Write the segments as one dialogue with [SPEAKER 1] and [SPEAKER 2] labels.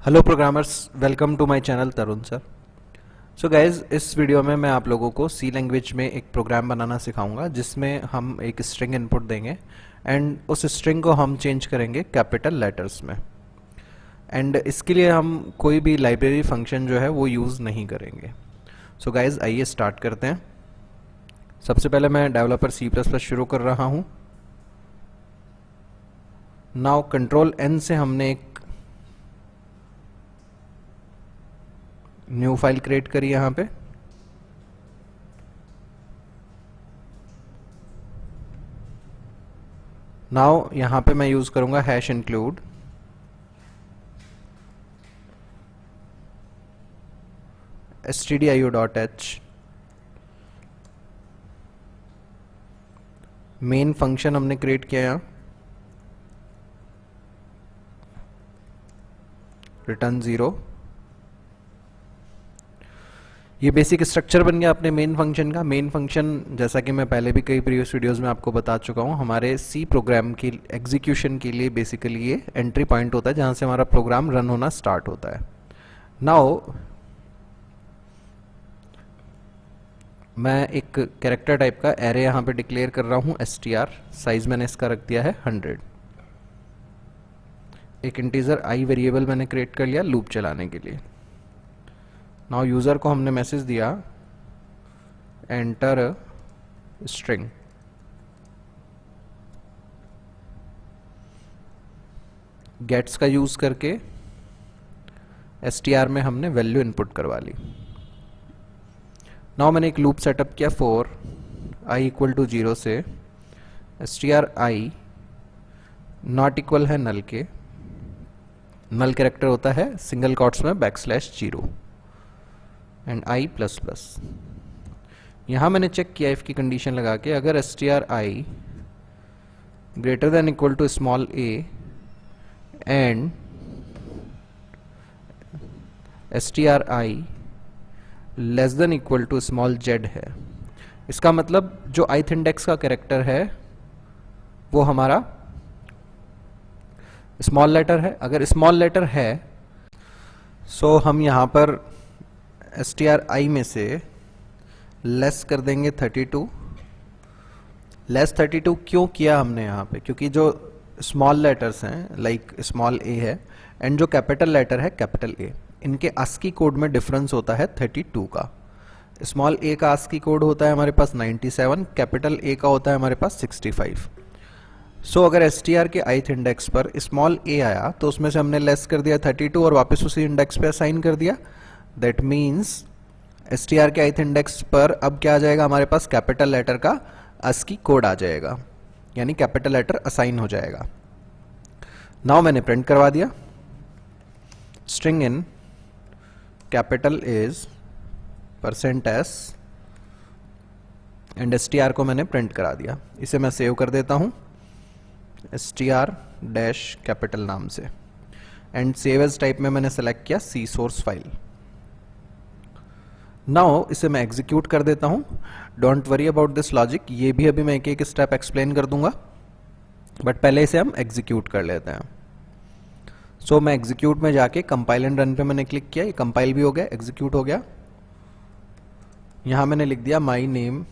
[SPEAKER 1] Hello programmers, welcome to my channel Tarun sir. So guys, इस video में मैं आप लोगों को सी लैंग्वेज में एक प्रोग्राम बनाना सिखाऊंगा जिसमें हम एक स्ट्रिंग इनपुट देंगे एंड उस स्ट्रिंग को हम चेंज करेंगे कैपिटल लेटर्स में। एंड इसके लिए हम कोई भी लाइब्रेरी फंक्शन जो है वो यूज़ नहीं करेंगे। सो गाइज, आइए स्टार्ट करते हैं। सबसे पहले मैं डेवलपर C++ शुरू कर रहा हूँ। नाउ कंट्रोल N से हमने एक न्यू फाइल क्रिएट करी यहाँ पे। नाउ यहाँ पे मैं यूज करूंगा hash include stdio.h। Main function हमने क्रिएट किया यहाँ, रिटर्न 0। ये बेसिक स्ट्रक्चर बन गया अपने मेन फंक्शन का। मेन फंक्शन, जैसा कि मैं पहले भी कई प्रीवियस वीडियोस में आपको बता चुका हूँ, हमारे सी प्रोग्राम की एग्जीक्यूशन के लिए बेसिकली ये एंट्री पॉइंट होता है जहाँ से हमारा प्रोग्राम रन होना स्टार्ट होता है। नाउ मैं एक कैरेक्टर टाइप का एरे यहाँ पे डिक्लेयर कर रहा हूँ str। साइज मैंने इसका रख दिया है 100। एक इंटीजर i वेरिएबल मैंने क्रिएट कर लिया लूप चलाने के लिए। नाउ यूजर को हमने मैसेज दिया एंटर स्ट्रिंग। गेट्स का यूज करके str में हमने वैल्यू इनपुट करवा ली। नाउ मैंने एक लूप सेटअप किया फॉर i इक्वल टू 0 से str i नॉट इक्वल है नल के। नल कैरेक्टर होता है सिंगल कोट्स में \0 एंड i प्लस प्लस। यहां मैंने चेक किया इफ की कंडीशन लगा के, अगर str i greater than equal to small a and str i less than equal to small z है, इसका मतलब जो ith इंडेक्स का कैरेक्टर है वो हमारा स्मॉल लेटर है। अगर स्मॉल लेटर है सो हम यहां पर str i में से लेस कर देंगे 32। लेस 32 क्यों किया हमने यहाँ पे? क्योंकि जो स्मॉल लेटर्स हैं लाइक स्मॉल a है एंड जो कैपिटल लेटर है कैपिटल A, इनके ASCII कोड में डिफरेंस होता है 32 का। स्मॉल a का ASCII कोड होता है हमारे पास 97, कैपिटल A का होता है हमारे पास 65। सो अगर str के ith इंडेक्स पर स्मॉल a आया तो उसमें से हमने लेस कर दिया 32 और वापस उसी इंडेक्स पे असाइन कर दिया। दैट मीन्स str के ith इंडेक्स पर अब क्या आ जाएगा हमारे पास? कैपिटल लेटर का ASCII कोड आ जाएगा, यानी कैपिटल लेटर असाइन हो जाएगा। नाउ मैंने प्रिंट करवा दिया string in capital is %s and str को मैंने प्रिंट करा दिया। इसे मैं सेव कर देता हूं str डैश कैपिटल नाम से एंड सेव एज टाइप में मैंने सेलेक्ट किया सी सोर्स फाइल। नाउ इसे मैं एग्जीक्यूट कर देता हूं। Don't worry about this logic, ये भी अभी मैं एक एक स्टेप एक्सप्लेन कर दूंगा, बट पहले इसे हम एग्जीक्यूट कर लेते हैं। सो मैं एग्जीक्यूट में जाके कंपाइल एंड रन पे मैंने क्लिक किया, ये कंपाइल भी हो गया, एग्जीक्यूट हो गया। यहां मैंने लिख दिया माई नेम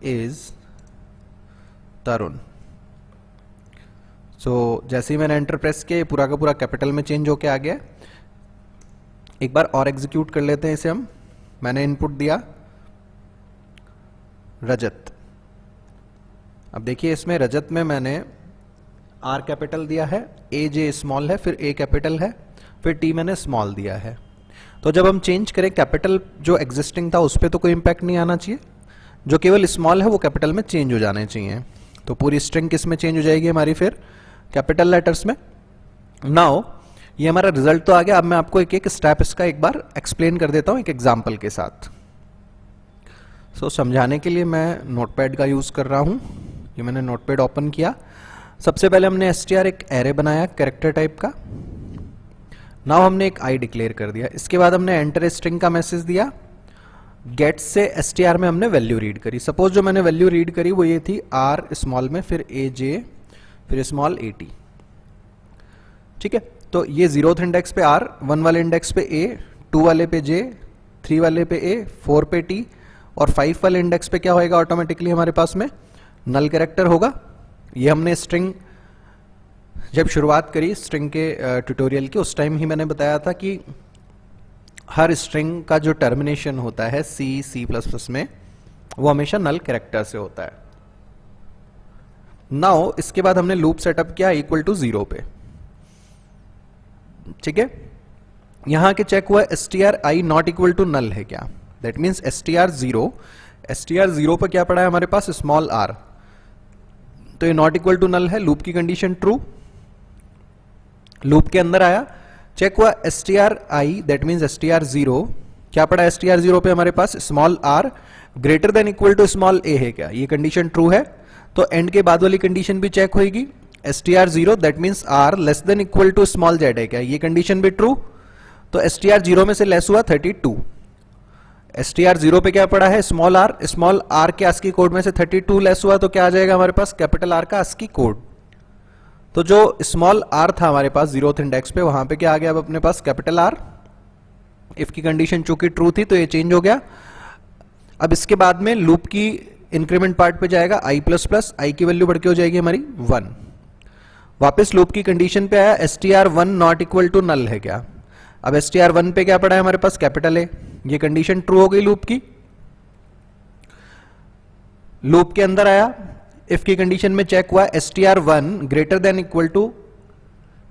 [SPEAKER 1] इज तरुण। सो जैसे ही मैंने एंटर प्रेस किया, ये पूरा का पूरा कैपिटल में चेंज होके आ गया। एक बार और एग्जीक्यूट कर लेते हैं इसे हम। मैंने इनपुट दिया रजत। अब देखिए इसमें रजत में मैंने आर कैपिटल दिया है, ए जे स्मॉल है, फिर ए कैपिटल है, फिर टी मैंने स्मॉल दिया है। तो जब हम चेंज करें कैपिटल जो एग्जिस्टिंग था उस पर तो कोई इंपैक्ट नहीं आना चाहिए, जो केवल स्मॉल है वो कैपिटल में चेंज हो जाने चाहिए। तो पूरी स्ट्रिंग किस में चेंज हो जाएगी हमारी? फिर कैपिटल लेटर्स में। नाउ ये हमारा रिजल्ट तो आ गया। अब मैं आपको एक एक स्टेप इसका एक बार एक्सप्लेन कर देता हूं एक एग्जाम्पल के साथ। सो समझाने के लिए मैं नोटपैड का यूज कर रहा हूं। ये मैंने नोटपैड ओपन किया। सबसे पहले हमने str एक एरे बनाया कैरेक्टर टाइप का। नाउ हमने एक i डिक्लेयर कर दिया। इसके बाद हमने एंटर स्ट्रिंग का मैसेज दिया। गेट से str में हमने वैल्यू रीड करी। सपोज जो मैंने वैल्यू रीड करी वो ये थी r स्मॉल में, फिर aj, फिर स्मॉल at। ठीक है, तो ये 0th इंडेक्स पे R, 1 वाले इंडेक्स पे A, 2 वाले पे J, 3 वाले पे A, 4 पे T और 5 वाले इंडेक्स पे क्या होएगा ऑटोमेटिकली हमारे पास में नल कैरेक्टर होगा। ये हमने स्ट्रिंग जब शुरुआत करी स्ट्रिंग के ट्यूटोरियल की, उस टाइम ही मैंने बताया था कि हर स्ट्रिंग का जो टर्मिनेशन होता है C++ में वो हमेशा नल कैरेक्टर से होता है। नाउ इसके बाद हमने लूप सेटअप किया इक्वल टू 0 पे, ठीक है। यहां के चेक हुआ stri not equal to null है क्या, दैट मीन्स str0 पर क्या पड़ा है हमारे पास स्मॉल r, तो ये नॉट इक्वल टू नल है, लूप की कंडीशन ट्रू। लूप के अंदर आया, चेक हुआ stri दैट मीन्स str0 क्या पड़ा है str0 पे हमारे पास small r greater than equal to small a है क्या, ये कंडीशन ट्रू है। तो एंड के बाद वाली कंडीशन भी चेक होगी, str0 that means r less than equal to small z है क्या, ये कंडीशन भी ट्रू। तो str0 में से लेस हुआ 32, str0 पे क्या पड़ा है स्मॉल r के ASCII कोड में से 32 लेस हुआ तो क्या आ जाएगा हमारे पास कैपिटल R का ASCII कोड। तो जो स्मॉल r था हमारे पास 0th इंडेक्स पे, वहां पे क्या आ गया अब अपने पास कैपिटल R। इफ की कंडीशन चूंकि ट्रू थी तो ये चेंज हो गया। अब इसके बाद में लूप की इंक्रीमेंट पार्ट पे जाएगा i++, की वैल्यू बढ़ के हो जाएगी हमारी 1। वापस लूप की कंडीशन पे आया str1 not equal to null है क्या, अब str1 पे क्या पड़ा है हमारे पास कैपिटल A, ये कंडीशन ट्रू हो गई लूप की। लूप के अंदर आया, इफ की कंडीशन में चेक हुआ str1 greater than equal to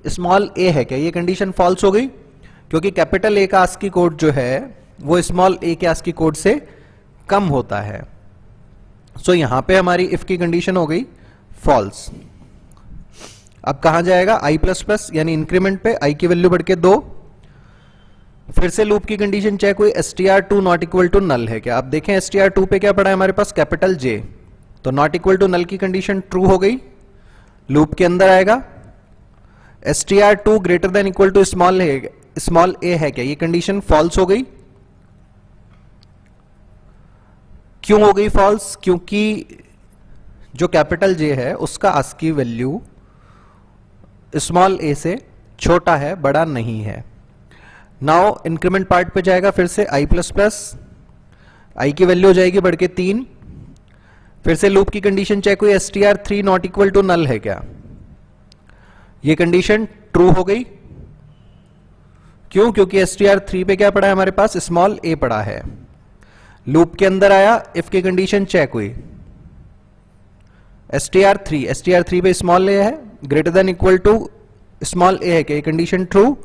[SPEAKER 1] small a है क्या, ये कंडीशन फॉल्स हो गई क्योंकि कैपिटल A का ASCII कोड जो है वो स्मॉल a के ASCII कोड से कम होता है। सो यहां पे हमारी इफ की कंडीशन हो गई फॉल्स। अब कहां जाएगा i++ यानी इंक्रीमेंट पे i की वैल्यू बढ़ के 2। फिर से लूप की कंडीशन चेक हुई str2 not equal to null है क्या, अब देखें str2 पे क्या पड़ा है हमारे पास कैपिटल J, तो नॉट इक्वल टू नल की कंडीशन ट्रू हो गई। लूप के अंदर आएगा str2 greater than equal to small a है क्या, ये कंडीशन फॉल्स हो गई। क्यों हो गई फॉल्स, क्योंकि जो कैपिटल J है उसका ASCII वैल्यू स्मॉल a से छोटा है, बड़ा नहीं है। नाउ इंक्रीमेंट पार्ट पे जाएगा, फिर से i++, i की वैल्यू हो जाएगी बढ़ के 3। फिर से लूप की कंडीशन चेक हुई str3 not equal to null है क्या, ये कंडीशन ट्रू हो गई। क्यों, क्योंकि str3 पे क्या पड़ा है हमारे पास स्मॉल a पड़ा है। लूप के अंदर आया, इफ की कंडीशन चेक हुई str3 पे स्मॉल a है greater than equal to small a है क्या, ये condition true.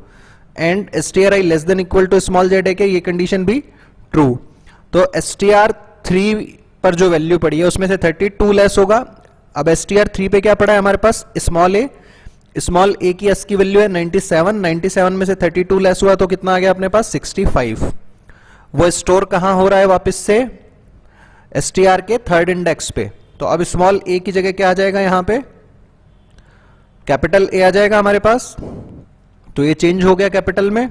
[SPEAKER 1] And stri less than equal to small z है क्या, ये कंडीशन भी ट्रू। तो str3 पर जो वैल्यू पड़ी है उसमें से 32 लेस होगा। अब str3 पे क्या पड़ा है हमारे पास स्मॉल a की ASCII वैल्यू है 97 में से 32 लेस हुआ तो कितना आ गया अपने पास 65। वो स्टोर कहां हो रहा है वापस से str के 3rd इंडेक्स पे, तो अब स्मॉल a की जगह क्या आ जाएगा यहां पे कैपिटल A आ जाएगा हमारे पास, तो ये चेंज हो गया कैपिटल में,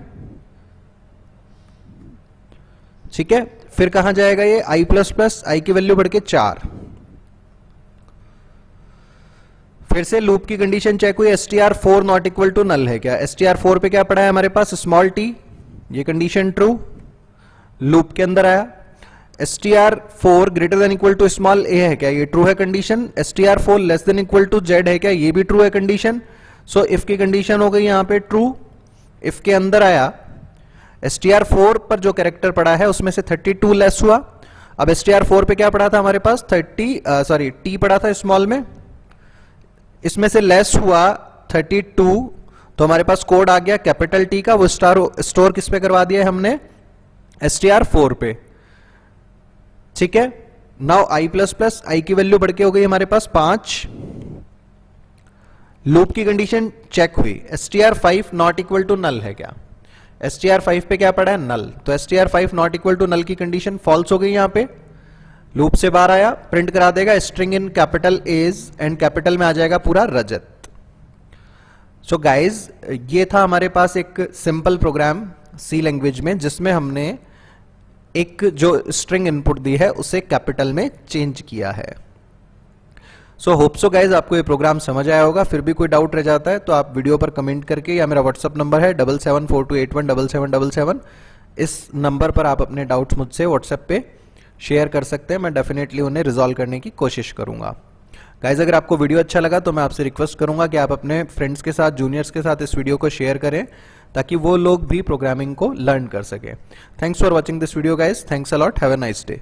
[SPEAKER 1] ठीक है। फिर कहां जाएगा ये i++, i की वैल्यू बढ़ के 4। फिर से लूप की कंडीशन चेक हुई str4 not equal to null है क्या, str4 पे क्या पड़ा है हमारे पास स्मॉल t, ये कंडीशन ट्रू। लूप के अंदर आया str4 greater than equal to small a है क्या, ये ट्रू है condition. str4 less than equal to z है क्या, ये भी ट्रू है कंडीशन। सो इफ की कंडीशन हो गई यहां पे ट्रू। इफ के अंदर आया str4 पर जो कैरेक्टर पड़ा है उसमें से 32 लेस हुआ। अब str4 पे क्या पड़ा था हमारे पास t पड़ा था स्मॉल में, इसमें से लेस हुआ 32, तो हमारे पास कोड आ गया कैपिटल T का, वो स्टोर किस पे करवा दिया हमने str4 पे, ठीक है। नाउ i++, i की वैल्यू बढ़ के हो गई हमारे पास 5। लूप की कंडीशन चेक हुई str5 not equal to null है क्या, str5 पे क्या पड़ा है नल, तो str5 नॉट इक्वल टू नल की कंडीशन फॉल्स हो गई यहां पे। लूप से बाहर आया, प्रिंट करा देगा string in capital A's and capital में आ जाएगा पूरा रजत। सो गाइज ये था हमारे पास एक सिंपल प्रोग्राम C लैंग्वेज में जिसमें हमने एक जो स्ट्रिंग इनपुट दी है उसे कैपिटल में चेंज किया है। सो होप सो गाइज आपको ये प्रोग्राम समझ आया होगा। फिर भी कोई डाउट रह जाता है तो आप वीडियो पर कमेंट करके, या मेरा व्हाट्सअप नंबर है 7742817777, इस नंबर पर आप अपने डाउट्स मुझसे व्हाट्सएप पे शेयर कर सकते हैं। मैं डेफिनेटली उन्हें रिजॉल्व करने की कोशिश करूंगा। गाइज अगर आपको वीडियो अच्छा लगा तो मैं आपसे रिक्वेस्ट करूंगा कि आप अपने फ्रेंड्स के साथ, जूनियर्स के साथ इस वीडियो को शेयर करें ताकि वो लोग भी प्रोग्रामिंग को लर्न कर सकें। Thanks for watching this video guys. Thanks a lot. Have a nice day.